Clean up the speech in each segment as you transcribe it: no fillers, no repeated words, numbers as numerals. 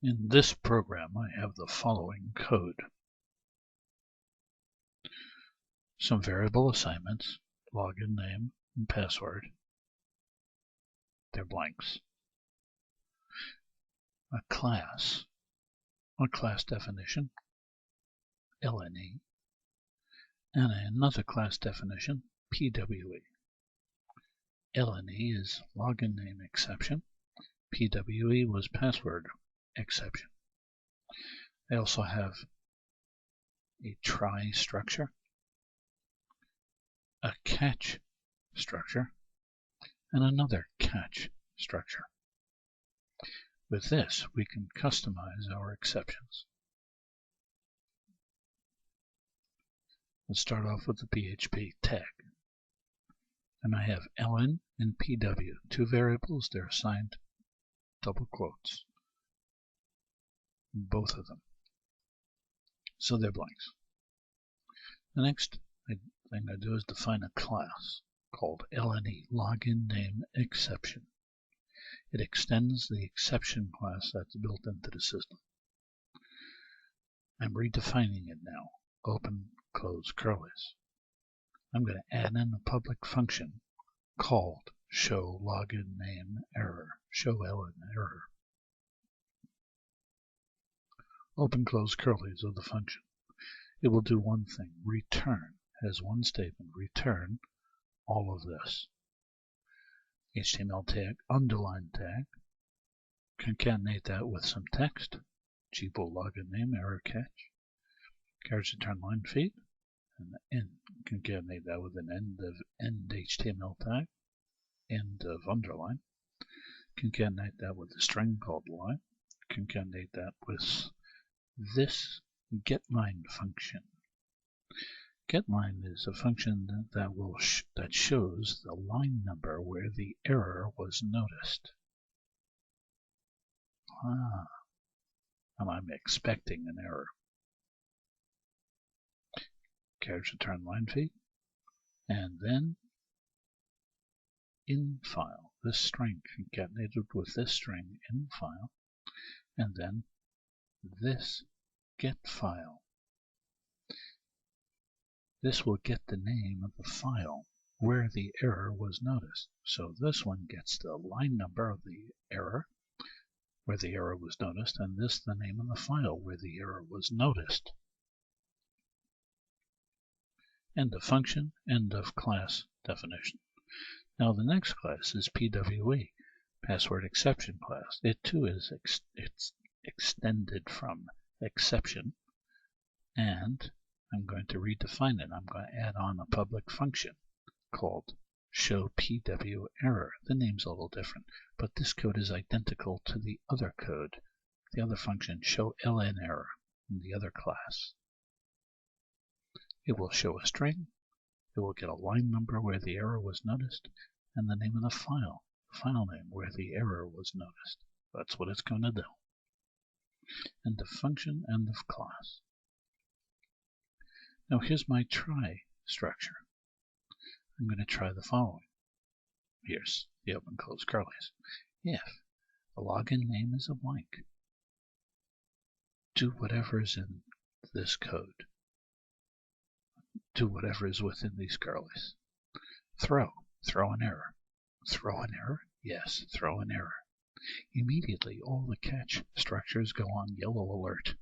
In this program, I have the following code. Some variable assignments, login name and password. They're blanks. A class definition, LNE, and another class definition, PWE. LNE is login name exception. PWE was password exception. I also have a try structure, a catch structure, and another catch structure. With this, we can customize our exceptions. Let's start off with the PHP tag. And I have ln and pw, two variables. They're assigned double quotes, both of them. So they're blanks. The next thing I do is define a class called LNE, login name exception. It extends the exception class that's built into the system. I'm redefining it now. Open, close curlies. I'm going to add in a public function called show login name error, show ln error. Open, close curlies of the function. It will do one thing, return, has one statement, return all of this. HTML tag, underline tag, concatenate that with some text, boole login name error catch, carriage return line feed, and end, concatenate that with an end HTML tag, end of underline, concatenate that with a string called line, concatenate that with this getLine function. GetLine is a function that shows the line number where the error was noticed. And I'm expecting an error. Carriage return line feed, and then in file, this string concatenated with this string in file, and then this get file. This will get the name of the file where the error was noticed. So this one gets the line number of the error where the error was noticed, and this the name of the file where the error was noticed. End of function, end of class definition. Now the next class is PWE, password exception class. It too is it's extended from exception, and I'm going to redefine it. I'm going to add on a public function called show PW error. The name's a little different, but this code is identical to the other code, the other function show ln error in the other class. It will show a string, it will get a line number where the error was noticed, and the name of the file name where the error was noticed. That's what it's going to do. End of function, end of class. Now here's my try structure. I'm going to try the following. Here's the open close curlies. If the login name is a blank, do whatever is in this code. Do whatever is within these curlies. Throw an error. Throw an error? Yes, throw an error. Immediately all the catch structures go on yellow alert.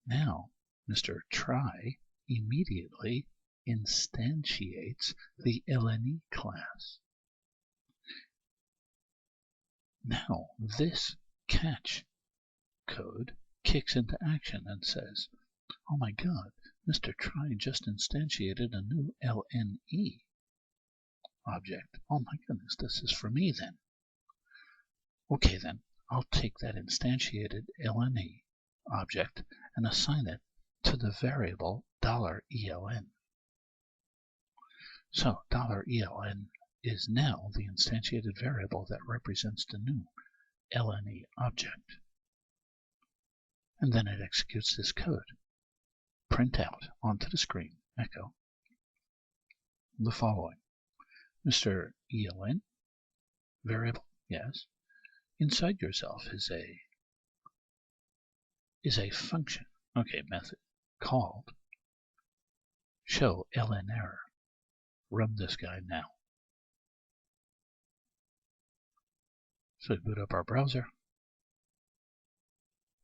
Now Mr. Try immediately instantiates the LNE class. Now this catch code kicks into action and says, oh my god, Mr. Try just instantiated a new LNE object. Oh my goodness, this is for me then. Okay then, I'll take that instantiated LNE object and assign it to the variable $ELN. So $ELN is now the instantiated variable that represents the new LNE object. And then it executes this code. Print out onto the screen, echo, the following. Mr. ELN, variable, yes. Inside yourself is a function, method called show ln error. Run this guy now. So we boot up our browser,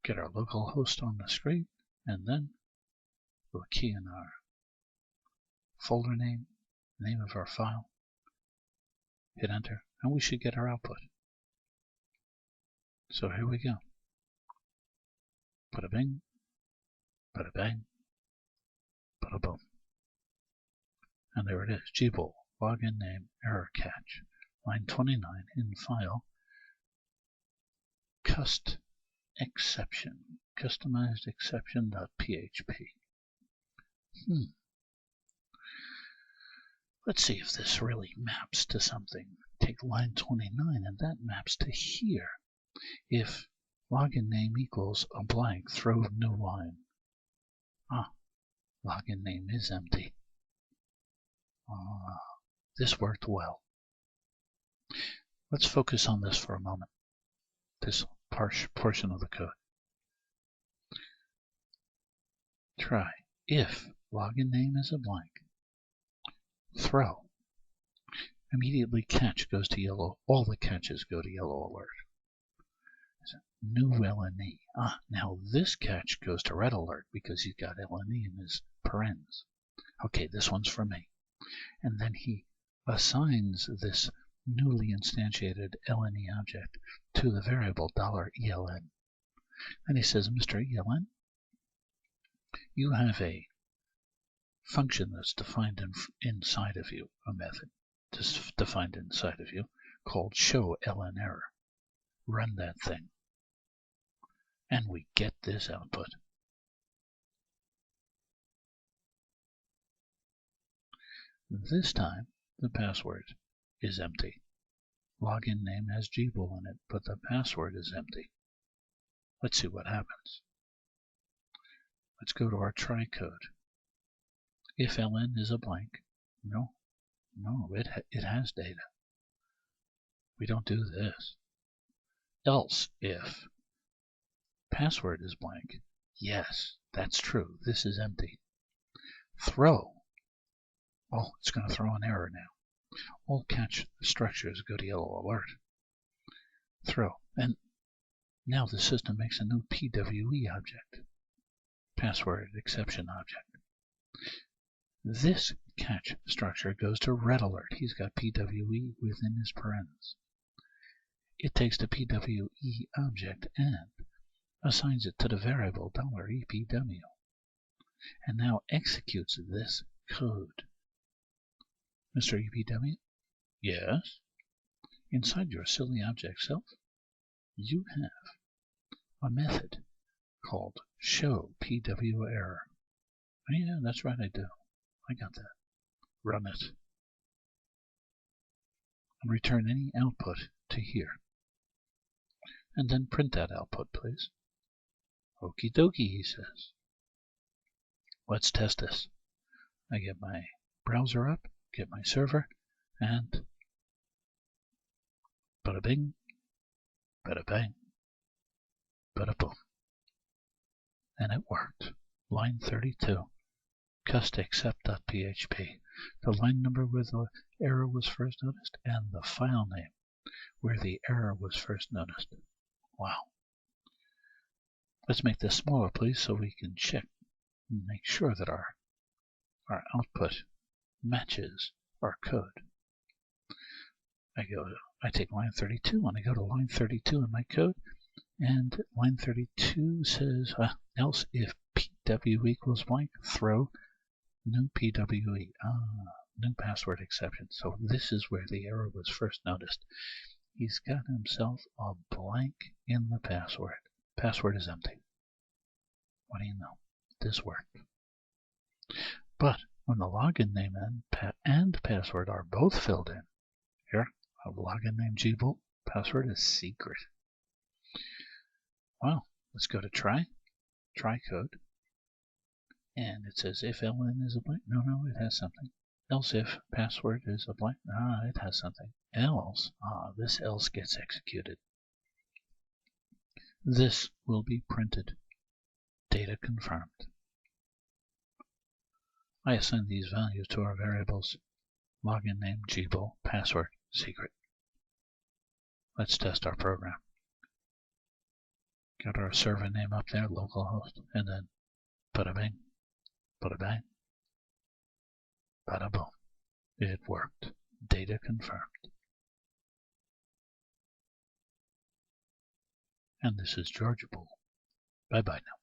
get our local host on the screen, and then we'll key in our folder name, name of our file, hit enter, and we should get our output. So here we go. Bada bing, bada bang, bada boom. And there it is, gboole, login name, error catch, line 29 in file, cust exception, customized exception.php. Let's see if this really maps to something. Take line 29 and that maps to here. If login name equals a blank, throw new line. Login name is empty. This worked well. Let's focus on this for a moment. This portion of the code. Try if login name is a blank, throw. Immediately catch goes to yellow. All the catches go to yellow alert. New LNE. Now this catch goes to red alert because he's got LNE in his parens. Okay, this one's for me. And then he assigns this newly instantiated LNE object to the variable $ELN. And he says, Mr. ELN, you have a function that's defined inside of you, a method defined inside of you called show ln error. Run that thing. And we get this output. This time, the password is empty. Login name has gboole in it, but the password is empty. Let's see what happens. Let's go to our try code. If ln is a blank, no, it has data. We don't do this. Else if password is blank, yes, that's true. This is empty. Throw. Oh, it's going to throw an error now. All catch structures go to yellow alert. Throw. And now the system makes a new PWE object. Password exception object. This catch structure goes to red alert. He's got PWE within his parens. It takes the PWE object and assigns it to the variable $EPW. And now executes this code. Mr. EPW? Yes? Inside your silly object self, you have a method called show PW error. Oh, yeah, that's right, I do. I got that. Run it. And return any output to here. And then print that output, please. Okie dokie, he says. Let's test this. I get my browser up, get my server, and bada bing, bada bang, bada boom. And it worked. Line 32. Cust accept.php. The line number where the error was first noticed, and the file name where the error was first noticed. Wow. Let's make this smaller, please, so we can check and make sure that our output matches our code. I take line 32 and I go to line 32 in my code, and line 32 says else if PW equals blank, throw new PWE. New password exception. So this is where the error was first noticed. He's got himself a blank in the password. Password is empty. What do you know? This worked. But when the login name and password are both filled in, here, a login name gboole, password is secret. Well, let's go to try code. And it says if ln is a blank, no, it has something. Else if password is a blank, it has something. Else, this else gets executed. This will be printed. Data confirmed. I assign these values to our variables. Login name, boole, password, secret. Let's test our program. Got our server name up there, localhost, and then bada bing, bada bang, bada boom. It worked. Data confirmed. And this is George Boole. Bye-bye now.